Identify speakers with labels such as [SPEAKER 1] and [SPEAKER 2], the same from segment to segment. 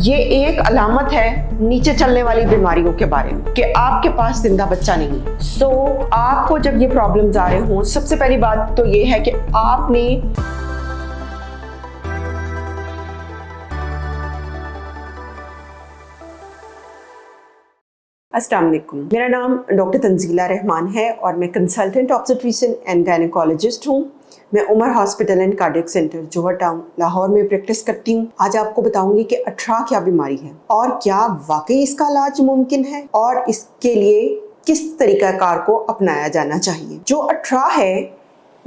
[SPEAKER 1] ये एक अलामत है नीचे चलने वाली बीमारियों के बारे में कि आपके पास जिंदा बच्चा नहीं है। सो आपको जब ये प्रॉब्लम्स आ रहे हों, सबसे पहली बात तो ये है कि आपने अस्सलाम वालेकुम। मेरा नाम डॉक्टर तंजीला रहमान है और मैं कंसल्टेंट ऑब्स्टेट्रिशियन एंड गायनेकोलॉजिस्ट हूँ। मैं Umar hospital and cardiac centre Johar town Lahore में प्रैक्टिस करती हूँ। आज आपको बताऊंगी कि अठरा क्या बीमारी है और क्या वाकई इसका इलाज मुमकिन है और इसके लिए किस तरीकाकार को अपनाया जाना चाहिए। जो अठरा है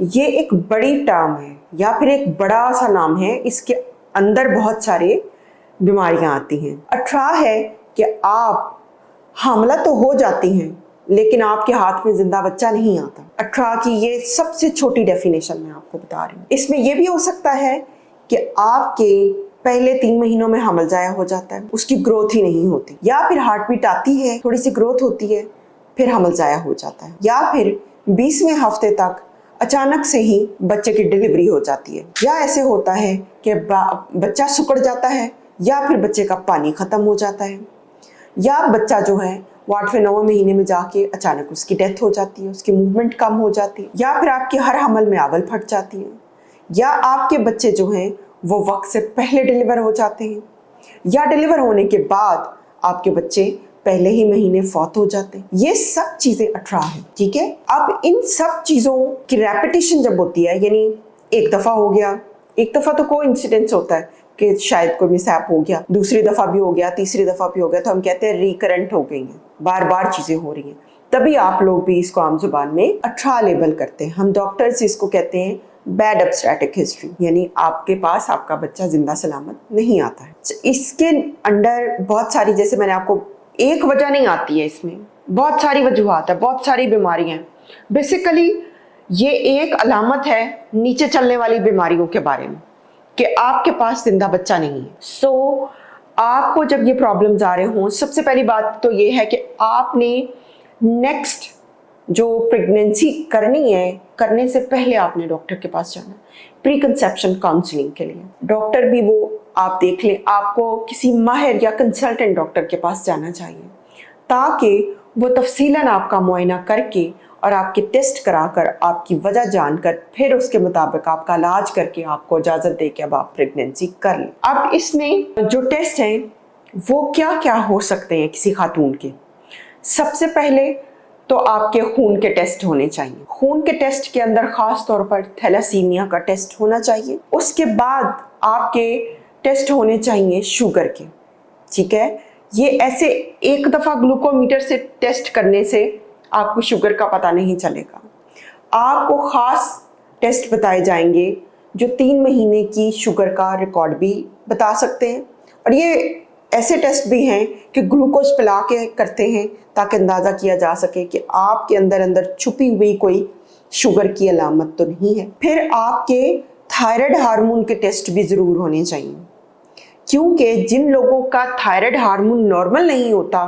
[SPEAKER 1] ये एक बड़ी टर्म है या फिर एक बड़ा सा नाम है। इसके अंदर बहुत सारे बीमारियां आती हैं। अठरा है कि आप हमला तो हो जाती हैं लेकिन आपके हाथ में जिंदा बच्चा नहीं आता। 18 की ये सबसे छोटी डेफिनेशन मैं आपको बता रही हूँ। इसमें यह भी हो सकता है कि आपके पहले 3 महीनों में हमल जाया हो जाता है, उसकी ग्रोथ ही नहीं होती, या फिर हार्ट बीट आती है, थोड़ी सी ग्रोथ होती है, फिर हमल जाया हो जाता है, या फिर 20वें हफ्ते तक अचानक से ही बच्चे की डिलीवरी हो जाती है, या ऐसे होता है कि बच्चा सिकुड़ जाता है, या फिर बच्चे का पानी खत्म हो जाता है, या बच्चा जो है वो 8वें-9वें महीने में जाके अचानक उसकी डेथ हो जाती है, उसकी मूवमेंट कम हो जाती है, या फिर आपकी हर हमल में आवल फट जाती है, या आपके बच्चे जो हैं वो वक्त से पहले डिलीवर हो जाते हैं, या डिलीवर होने के बाद आपके बच्चे पहले ही महीने फौत हो जाते हैं। ये सब चीज़ें 18 है, ठीक है। अब इन सब चीज़ों की रेपिटेशन जब होती है, यानी एक दफ़ा हो गया, एक दफ़ा तो कोई इंसिडेंस होता है कि शायद कोई मिसहैप हो गया, दूसरी दफ़ा भी हो गया, तीसरी दफ़ा भी हो गया, तो हम कहते हैं रिकरेंट हो गई हैं, बार बार चीज़ें हो रही हैं। तभी आप लोग भी इसको आम जुबान में 18 लेबल करते हैं। हम डॉक्टर्स इसको कहते हैं बैड ऑब्स्टेट्रिक हिस्ट्री, यानी आपके पास आपका बच्चा जिंदा सलामत नहीं आता है। इसके अंडर बहुत सारी, जैसे मैंने आपको, एक वजह नहीं आती है, इसमें बहुत सारी वजूहात है, बहुत सारी बीमारियाँ हैं। बेसिकली ये एक अलामत है नीचे चलने वाली बीमारियों के बारे में कि आपके पास जिंदा बच्चा नहीं है। सो आपको जब ये प्रॉब्लम्स आ रहे हों, सबसे पहली बात तो ये है कि आपने नेक्स्ट जो प्रेगनेंसी करनी है, करने से पहले आपने डॉक्टर के पास जाना है प्री कंसेप्शन काउंसलिंग के लिए। डॉक्टर भी वो आप देख लें, आपको किसी माहिर या कंसल्टेंट डॉक्टर के पास जाना चाहिए ताकि वो तफसीलन आपका मुआयना करके और आपके टेस्ट कराकर आपकी वजह जानकर फिर उसके मुताबिक आपका इलाज करके आपको इजाज़त दे के अब आप प्रेगनेंसी कर लें। अब इसमें जो टेस्ट हैं वो क्या क्या हो सकते हैं किसी खातून के। सबसे पहले तो आपके खून के टेस्ट होने चाहिए। खून के टेस्ट के अंदर ख़ास तौर पर थैलासीमिया का टेस्ट होना चाहिए। उसके बाद आपके टेस्ट होने चाहिए शुगर के, ठीक है। ये ऐसे एक दफ़ा ग्लूकोमीटर से टेस्ट करने से आपको शुगर का पता नहीं चलेगा। आपको ख़ास टेस्ट बताए जाएंगे जो 3 महीने की शुगर का रिकॉर्ड भी बता सकते हैं, और ये ऐसे टेस्ट भी हैं कि ग्लूकोज पिला के करते हैं ताकि अंदाज़ा किया जा सके कि आपके अंदर छुपी हुई कोई शुगर की अलामत तो नहीं है। फिर आपके थायराइड हार्मोन के टेस्ट भी ज़रूर होने चाहिए, क्योंकि जिन लोगों का थायराइड हार्मोन नॉर्मल नहीं होता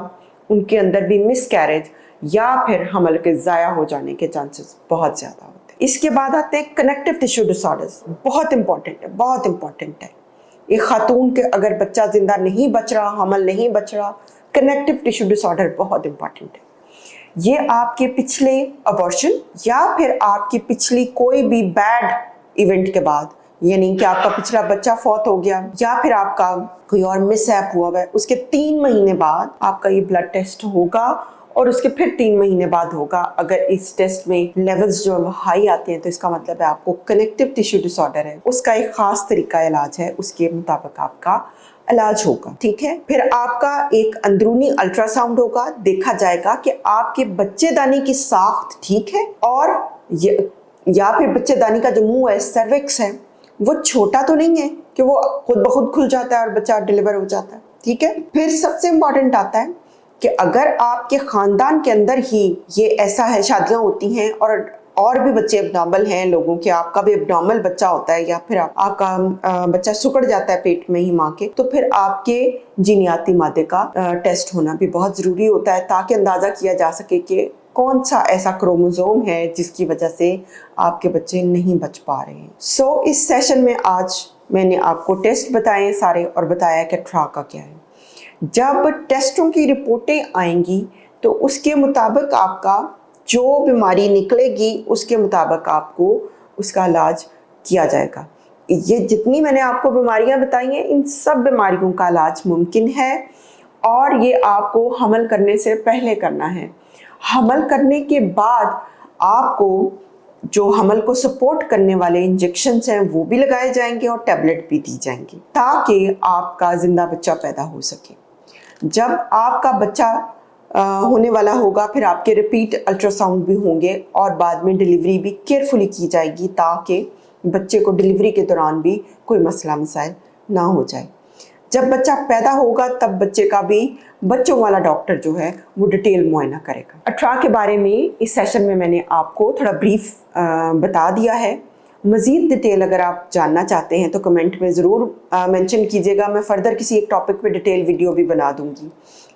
[SPEAKER 1] उनके अंदर भी मिसकैरेज या फिर हमल के ज़ाया हो जाने के चांसेस बहुत ज़्यादा होते हैं। इसके बाद आते हैं कनेक्टिव टिश्यू डिसऑर्डर्स। बहुत इंपॉर्टेंट है, बहुत इंपॉर्टेंट है। एक खातून के अगर बच्चा जिंदा नहीं बच रहा, हमल नहीं बच रहा, कनेक्टिव टिश्यू डिसऑर्डर बहुत इंपॉर्टेंट है। ये आपके पिछले अबॉर्शन या फिर आपकी पिछली कोई भी बैड इवेंट के बाद, यानी कि आपका पिछला बच्चा फौत हो गया या फिर आपका कोई और मिसहैप हुआ है, उसके 3 महीने बाद आपका ये ब्लड टेस्ट होगा और उसके फिर 3 महीने बाद होगा। अगर इस टेस्ट में लेवल्स जो हाई आते हैं तो इसका मतलब है आपको कनेक्टिव टिश्यू डिसऑर्डर है। उसका एक खास तरीका इलाज है, उसके मुताबिक आपका इलाज होगा, ठीक है। फिर आपका एक अंदरूनी अल्ट्रासाउंड होगा, देखा जाएगा कि आपके बच्चेदानी की साख्त ठीक है और या फिर बच्चेदानी का जो मुंह है, सर्विक्स है, वो छोटा तो नहीं है कि वो खुद ब खुद खुल जाता है और बच्चा डिलीवर हो जाता है, ठीक है। फिर सबसे इम्पॉर्टेंट आता है कि अगर आपके ख़ानदान के अंदर ही ये ऐसा है, शादियाँ होती हैं और भी बच्चे एब्नॉर्मल हैं लोगों के, आपका भी एब्नॉर्मल बच्चा होता है या फिर आपका बच्चा सिकुड़ जाता है पेट में ही माँ के, तो फिर आपके जीनियाती मादे का टेस्ट होना भी बहुत ज़रूरी होता है ताकि अंदाज़ा किया जा सके कि कौन सा ऐसा क्रोमोसोम है जिसकी वजह से आपके बच्चे नहीं बच पा रहे हैं। सो इस सेशन में आज मैंने आपको टेस्ट बताए सारे और बताया कि 18 का क्या है। जब टेस्टों की रिपोर्टें आएंगी तो उसके मुताबिक आपका जो बीमारी निकलेगी उसके मुताबिक आपको उसका इलाज किया जाएगा। ये जितनी मैंने आपको बीमारियां बताई हैं, इन सब बीमारियों का इलाज मुमकिन है और ये आपको हमल करने से पहले करना है। हमल करने के बाद आपको जो हमल को सपोर्ट करने वाले इंजेक्शंस हैं वो भी लगाए जाएंगे और टैबलेट भी दी जाएंगी ताकि आपका जिंदा बच्चा पैदा हो सके। जब आपका बच्चा होने वाला होगा फिर आपके रिपीट अल्ट्रासाउंड भी होंगे और बाद में डिलीवरी भी केयरफुली की जाएगी ताकि बच्चे को डिलीवरी के दौरान भी कोई मसला मसाइल ना हो जाए। जब बच्चा पैदा होगा तब बच्चे का भी बच्चों वाला डॉक्टर जो है वो डिटेल मुआयना करेगा। अठरा के बारे में इस सेशन में मैंने आपको थोड़ा ब्रीफ बता दिया है। मज़ीद डिटेल अगर आप जानना चाहते हैं तो कमेंट में ज़रूर मेंशन कीजिएगा। मैं फ़र्दर किसी एक टॉपिक पे डिटेल वीडियो भी बना दूंगी,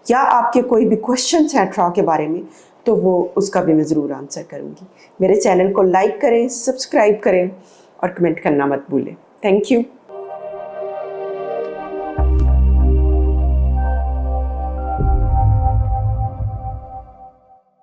[SPEAKER 1] या आपके कोई भी क्वेश्चंस हैं अठरा के बारे में तो वो उसका भी मैं ज़रूर आंसर करूँगी। मेरे चैनल को लाइक करें, सब्सक्राइब करें और कमेंट करना मत भूलें। Thank you.